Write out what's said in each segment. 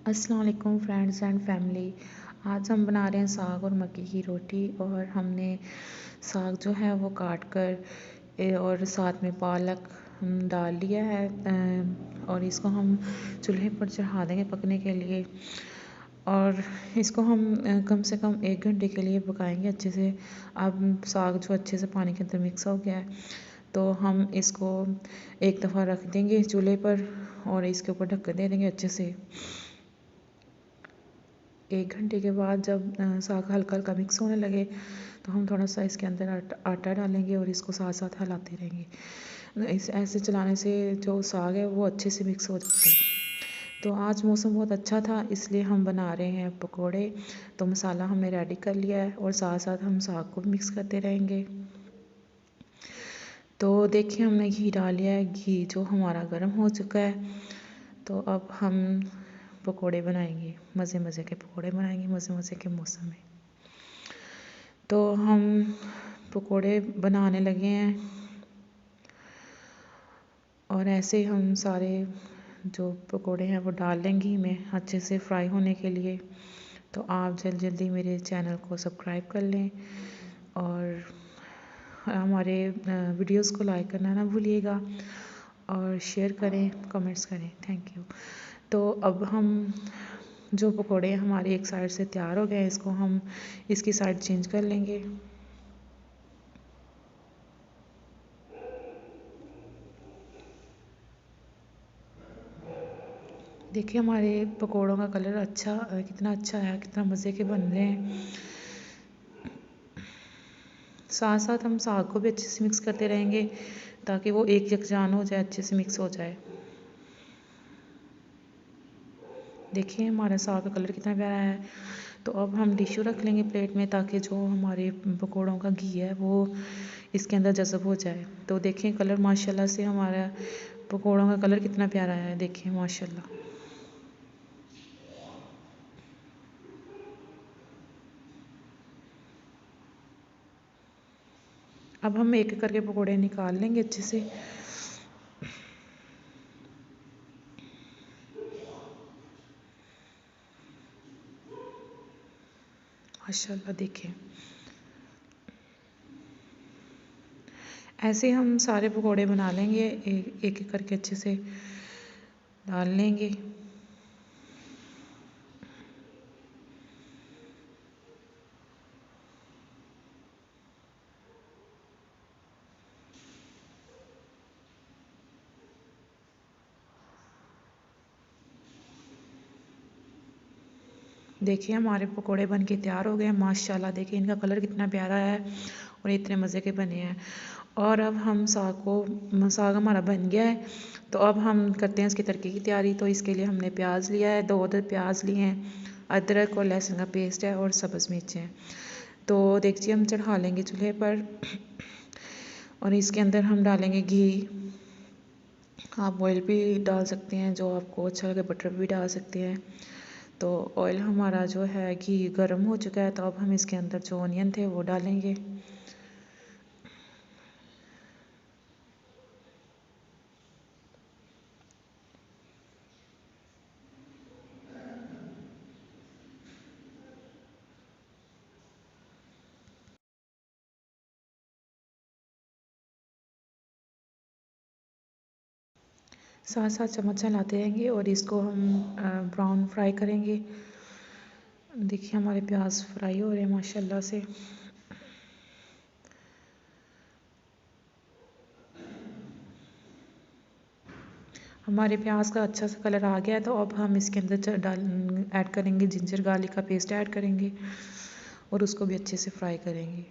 अस्सलाम वालेकुम friends and family. आज हम बना रहे हैं साग और मक्की की रोटी। और हमने साग जो है वो काट कर और साथ में पालक हम डाल लिया है। और इसको हम चूल्हे पर चढ़ा देंगे पकने के लिए। और इसको हम कम से कम 1 घंटे के लिए पकाएंगे अच्छे से। अब साग जो अच्छे से पानी के अंदर मिक्स हो गया है तो हम इसको एक दफ़ा रख देंगे चूल्हे पर और इसके ऊपर ढक्कन दे देंगे अच्छे से। 1 घंटे के बाद जब साग हल्का हल्का मिक्स होने लगे तो हम थोड़ा सा इसके अंदर आटा डालेंगे और इसको साथ साथ हिलाते रहेंगे। इस ऐसे चलाने से जो साग है वो अच्छे से मिक्स हो जाता है। तो आज मौसम बहुत अच्छा था इसलिए हम बना रहे हैं पकोड़े। तो मसाला हमने रेडी कर लिया है और साथ साथ हम साग को मिक्स करते रहेंगे। तो देखिए हमने घी डाल लिया है, घी जो हमारा गर्म हो चुका है। तो अब हम पकोड़े बनाएंगे, मज़े मज़े के पकोड़े बनाएंगे मज़े मज़े के मौसम में। तो हम पकोड़े बनाने लगे हैं और ऐसे हम सारे जो पकोड़े हैं वो डाल लें घी में अच्छे से फ्राई होने के लिए। तो आप जल्दी जल्दी मेरे चैनल को सब्सक्राइब कर लें और हमारे वीडियोस को लाइक करना ना भूलिएगा और शेयर करें, कमेंट्स करें। Thank you. तो अब हम जो पकोड़े हमारे एक साइड से तैयार हो गए इसको हम इसकी साइड चेंज कर लेंगे। देखिए हमारे पकोड़ों का कलर कितना अच्छा है, कितना मज़े के बन रहे हैं। साथ साथ हम साग को भी अच्छे से मिक्स करते रहेंगे ताकि वो एक यकजान हो जाए, अच्छे से मिक्स हो जाए। देखिए हमारा साग का कलर कितना प्यारा है। तो अब हम टिश्यू रख लेंगे प्लेट में ताकि जो हमारे पकोड़ों का घी है वो इसके अंदर जज़ब हो जाए। तो देखें कलर माशाल्लाह से हमारा पकोड़ों का कलर कितना प्यारा है, देखिए माशाल्लाह। अब हम एक एक करके पकोड़े निकाल लेंगे अच्छे से। माशाल्लाह देखें ऐसे हम सारे पकोड़े बना लेंगे, एक एक करके अच्छे से डाल लेंगे। देखिए हमारे पकोड़े बन के तैयार हो गए हैं माशाल्लाह। देखिए इनका कलर कितना प्यारा है और इतने मज़े के बने हैं। और अब हम साग हमारा बन गया है। तो अब हम करते हैं इसकी तड़के की तैयारी। तो इसके लिए हमने प्याज लिया है, 2 अदद प्याज लिए हैं, अदरक और लहसुन का पेस्ट है और सब्ज़ मिर्च है। तो देखिए हम चढ़ा लेंगे चूल्हे पर और इसके अंदर हम डालेंगे घी। आप ऑयल भी डाल सकते हैं, जो आपको अच्छा लगे, बटर भी डाल सकते हैं। तो ऑयल हमारा जो है घी गर्म हो चुका है। तो अब हम इसके अंदर जो ऑनियन थे वो डालेंगे। साथ साथ चम्मच चलाते रहेंगे और इसको हम ब्राउन फ्राई करेंगे। देखिए हमारे प्याज फ्राई हो रहे हैं माशाल्लाह से। हमारे प्याज का अच्छा सा कलर आ गया है। तो अब हम इसके अंदर ऐड करेंगे जिंजर गार्लिक का पेस्ट ऐड करेंगे और उसको भी अच्छे से फ्राई करेंगे।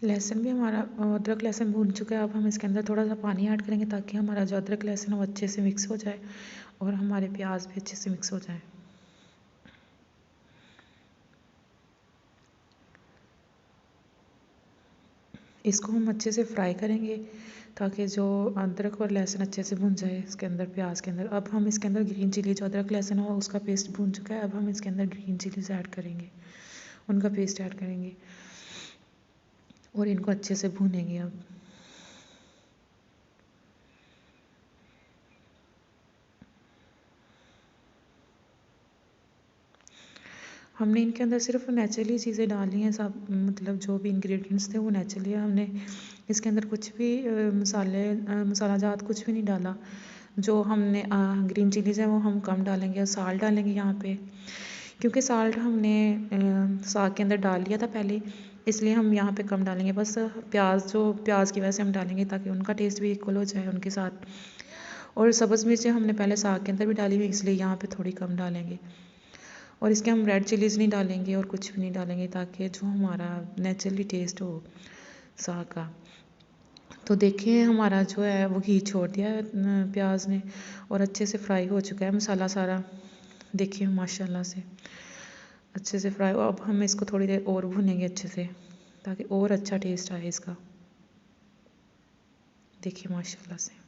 लहसुन भी हमारा अदरक लहसुन भून चुका है। अब हम इसके अंदर थोड़ा सा पानी ऐड करेंगे ताकि हमारा जो अदरक लहसुन है वो अच्छे से मिक्स हो जाए और हमारे प्याज भी अच्छे से मिक्स हो जाए। इसको हम अच्छे से फ्राई करेंगे ताकि जो अदरक और लहसुन अच्छे से भुन जाए इसके अंदर, प्याज के अंदर। अब हम इसके अंदर ग्रीन चिली, जो अदरक लहसुन हो उसका पेस्ट भून चुका है, अब हम इसके अंदर ग्रीन चिलीज ऐड करेंगे, उनका पेस्ट ऐड करेंगे और इनको अच्छे से भूनेंगे। अब हमने इनके अंदर सिर्फ नेचुरली चीज़ें डाली हैं, सब मतलब जो भी इंग्रेडिएंट्स थे वो नेचुरली है। हमने इसके अंदर कुछ भी मसाला जात कुछ भी नहीं डाला। जो हमने ग्रीन चिलीज़ है वो हम कम डालेंगे और साल्ट डालेंगे यहाँ पे, क्योंकि साल्ट हमने साग के अंदर डाल लिया था पहले, इसलिए हम यहाँ पे कम डालेंगे। बस प्याज की वजह से हम डालेंगे ताकि उनका टेस्ट भी इक्वल हो जाए उनके साथ। और सब्ज़ मिर्चें हमने पहले साग के अंदर भी डाली हुई, इसलिए यहाँ पे थोड़ी कम डालेंगे। और इसके हम रेड चिलीज़ नहीं डालेंगे और कुछ भी नहीं डालेंगे, ताकि जो हमारा नेचुरली टेस्ट हो साग का। तो देखिए हमारा जो है वो घी छोड़ दिया है प्याज ने, और अच्छे से फ्राई हो चुका है मसाला सारा। देखिए माशाल्लाह से अच्छे से फ्राई। अब हम इसको थोड़ी देर और भूनेंगे अच्छे से, ताकि और अच्छा टेस्ट आए इसका। देखिए माशाल्लाह से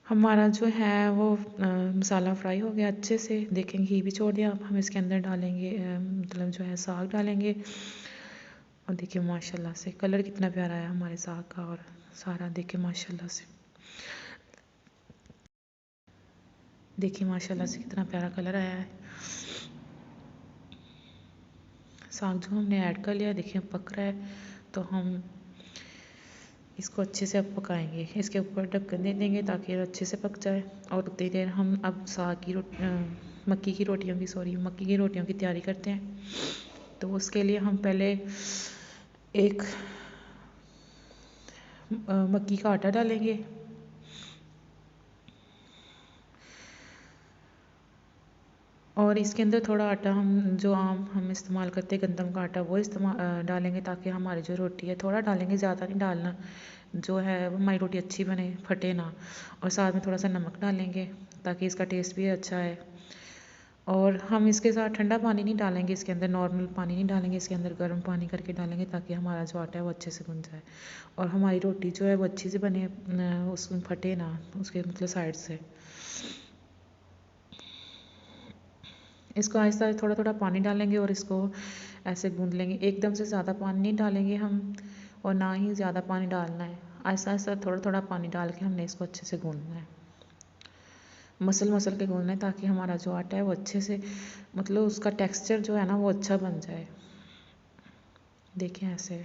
हमारा जो है वो मसाला फ्राई हो गया अच्छे से। देखें घी भी छोड़ दिया। अब हम इसके अंदर डालेंगे मतलब जो है साग डालेंगे। और देखिए माशाल्लाह से कलर कितना प्यारा है हमारे साग का, और सारा देखिए माशाल्लाह से, देखिए माशाल्लाह से कितना प्यारा कलर आया है। साग जो हमने ऐड कर लिया, देखिए पक रहा है। तो हम इसको अच्छे से अब पकाएंगे, इसके ऊपर ढक्कन दे देंगे ताकि ये अच्छे से पक जाए। और उतनी देर हम अब मक्की की रोटियों की तैयारी करते हैं। तो उसके लिए हम पहले एक मक्की का आटा डालेंगे, और इसके अंदर थोड़ा आटा हम जो आम हम इस्तेमाल करते हैं गंदम का आटा, वो डालेंगे, ताकि हमारी जो रोटी है, थोड़ा डालेंगे ज़्यादा नहीं डालना, जो है हमारी रोटी अच्छी बने, फटे ना। और साथ में थोड़ा सा नमक डालेंगे ताकि इसका टेस्ट भी अच्छा है। और हम इसके साथ ठंडा पानी नहीं डालेंगे, इसके अंदर नॉर्मल पानी नहीं डालेंगे, इसके अंदर गर्म पानी करके डालेंगे, ताकि हमारा जो आटा है वो अच्छे से बन जाए और हमारी रोटी जो है वो अच्छी से बने, उसमें फटे ना उसके मतलब साइड से। इसको आहिस्ता थोड़ा थोड़ा पानी डालेंगे और इसको ऐसे गूंद लेंगे। एकदम से ज़्यादा पानी नहीं डालेंगे हम, और ना ही ज़्यादा पानी डालना है। आहिस्ता आहिस्ता थोड़ा थोड़ा पानी डाल के हमने इसको अच्छे से गूंदना है, मसल के गूंदना है, ताकि हमारा जो आटा है वो अच्छे से मतलब उसका टेक्सचर जो है ना वो अच्छा बन जाए। देखिए ऐसे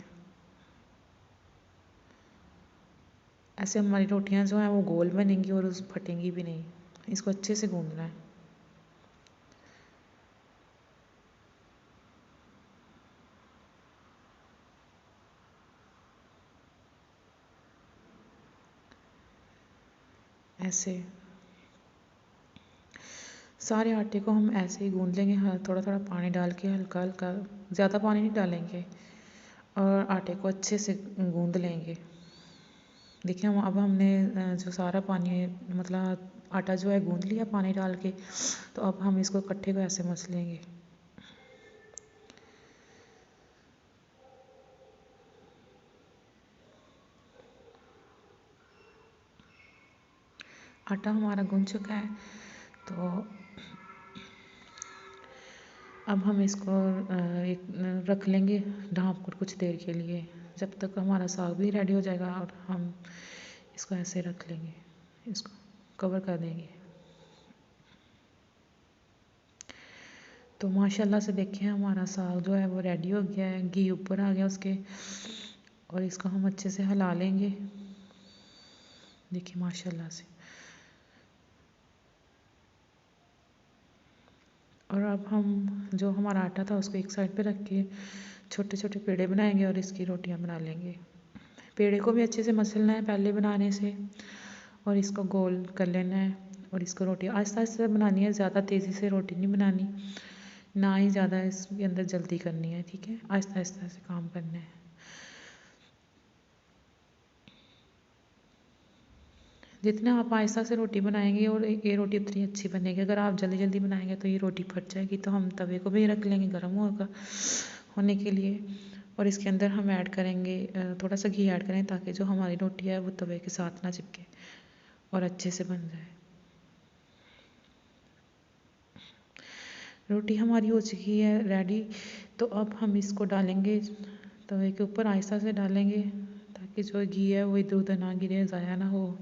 ऐसे हमारी रोटियां जो हैं वो गोल बनेंगी और उस फटेंगी भी नहीं। इसको अच्छे से गूंदना है। ऐसे सारे आटे को हम ऐसे ही गूंद लेंगे, थोड़ा थोड़ा पानी डाल के, हल्का हल्का, ज़्यादा पानी नहीं डालेंगे, और आटे को अच्छे से गूंद लेंगे। देखिए हम अब हमने जो सारा पानी मतलब आटा जो है गूंद लिया पानी डाल के। तो अब हम इसको इकट्ठे को ऐसे मस लेंगे। आटा हमारा गूंद चुका है। तो अब हम इसको एक रख लेंगे ढाँप कर कुछ देर के लिए, जब तक हमारा साग भी रेडी हो जाएगा। और हम इसको ऐसे रख लेंगे, इसको कवर कर देंगे। तो माशाल्लाह से देखिए हमारा साग जो है वो रेडी हो गया है, घी ऊपर आ गया उसके। और इसको हम अच्छे से हिला लेंगे। देखिए माशाल्लाह से। और अब हम जो हमारा आटा था उसको एक साइड पे रख के छोटे छोटे पेड़े बनाएंगे और इसकी रोटियां बना लेंगे। पेड़े को भी अच्छे से मसलना है पहले बनाने से, और इसको गोल कर लेना है। और इसको रोटी आहिस्ता आहिस्ता बनानी है, ज़्यादा तेज़ी से रोटी नहीं बनानी, ना ही ज़्यादा इसके अंदर जल्दी करनी है। ठीक है, आहिस्ता आहिस्ता से काम करना है। जितना आप आहिस्ता से रोटी बनाएंगे और ये रोटी उतनी अच्छी बनेगी। अगर आप जल्दी जल्दी बनाएंगे तो ये रोटी फट जाएगी। तो हम तवे को भी रख लेंगे गर्म होने के लिए। और इसके अंदर हम ऐड करेंगे थोड़ा सा घी ऐड करें ताकि जो हमारी रोटी है वो तवे के साथ ना चिपके और अच्छे से बन जाए। रोटी हमारी हो चुकी है रेडी। तो अब हम इसको डालेंगे तवे के ऊपर, आहिस्ता से डालेंगे ताकि जो घी है वो इधर उधर ना गिरे, ज़ाया ना हो।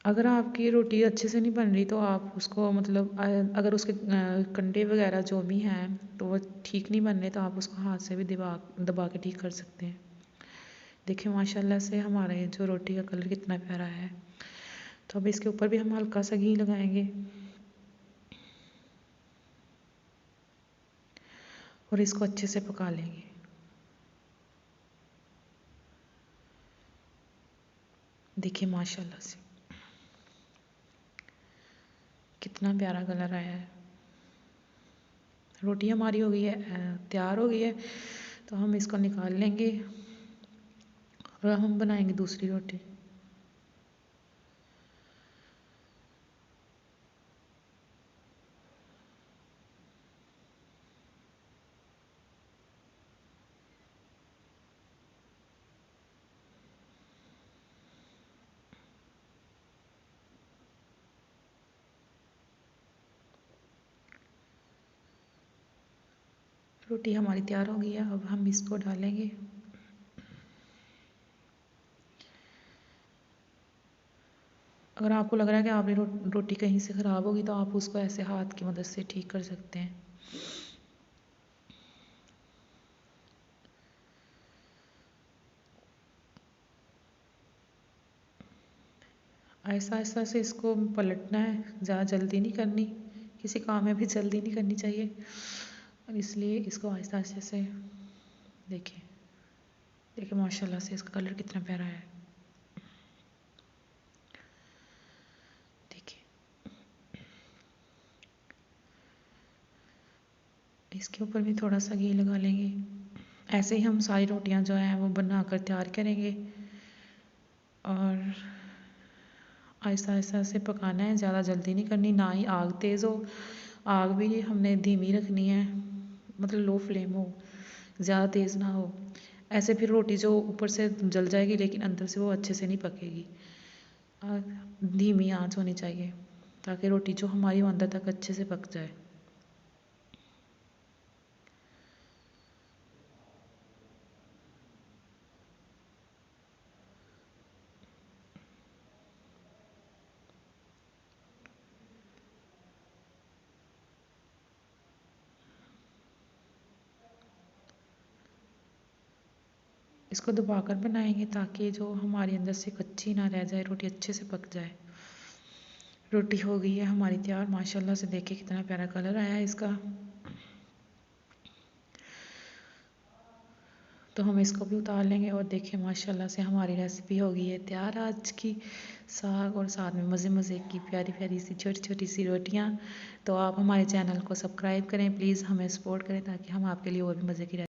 अगर आपकी रोटी अच्छे से नहीं बन रही तो आप उसको मतलब अगर उसके कंडे वगैरह जो भी हैं तो वो ठीक नहीं बन रहे तो आप उसको हाथ से भी दबा दबा के ठीक कर सकते हैं। देखिए माशाल्लाह से हमारा ये जो रोटी का कलर कितना प्यारा है। तो अब इसके ऊपर भी हम हल्का सा घी लगाएंगे और इसको अच्छे से पका लेंगे। देखिए माशाल्लाह से कितना प्यारा कलर आया है। रोटी हमारी हो गई है, तैयार हो गई है। तो हम इसको निकाल लेंगे और हम बनाएंगे दूसरी रोटी। रोटी हमारी तैयार हो गई है। अब हम इसको डालेंगे। अगर आपको लग रहा है कि आपकी रोटी कहीं से ख़राब होगी तो आप उसको ऐसे हाथ की मदद से ठीक कर सकते हैं। ऐसा ऐसा से इसको पलटना है, ज़्यादा जल्दी नहीं करनी। किसी काम में भी जल्दी नहीं करनी चाहिए और इसलिए इसको आहिस्ता आहिस्ता से देखिए देखिए माशाल्लाह से इसका कलर कितना प्यारा है। देखिए इसके ऊपर भी थोड़ा सा घी लगा लेंगे। ऐसे ही हम सारी रोटियां जो हैं वो बनाकर तैयार करेंगे और आहिस्ता आहिस्ता से पकाना है, ज़्यादा जल्दी नहीं करनी, ना ही आग तेज़ हो। आग भी हमने धीमी रखनी है, मतलब लो फ्लेम हो, ज़्यादा तेज़ ना हो। ऐसे फिर रोटी जो ऊपर से जल जाएगी लेकिन अंदर से वो अच्छे से नहीं पकेगी। धीमी आंच होनी चाहिए ताकि रोटी जो हमारी वो अंदर तक अच्छे से पक जाए। इसको दबाकर बनाएंगे ताकि जो हमारे अंदर से कच्ची ना रह जाए, रोटी अच्छे से पक जाए। रोटी हो गई है हमारी तैयार। माशाल्लाह से देखिए कितना प्यारा कलर आया है इसका। तो हम इसको भी उतार लेंगे और देखिए माशाल्लाह से हमारी रेसिपी हो गई है तैयार आज की। साग और साथ में मज़े मज़े की प्यारी प्यारी सी छोटी छोटी सी रोटियां। तो आप हमारे चैनल को सब्सक्राइब करें प्लीज़, हमें सपोर्ट करें ताकि हम आपके लिए और भी मज़े की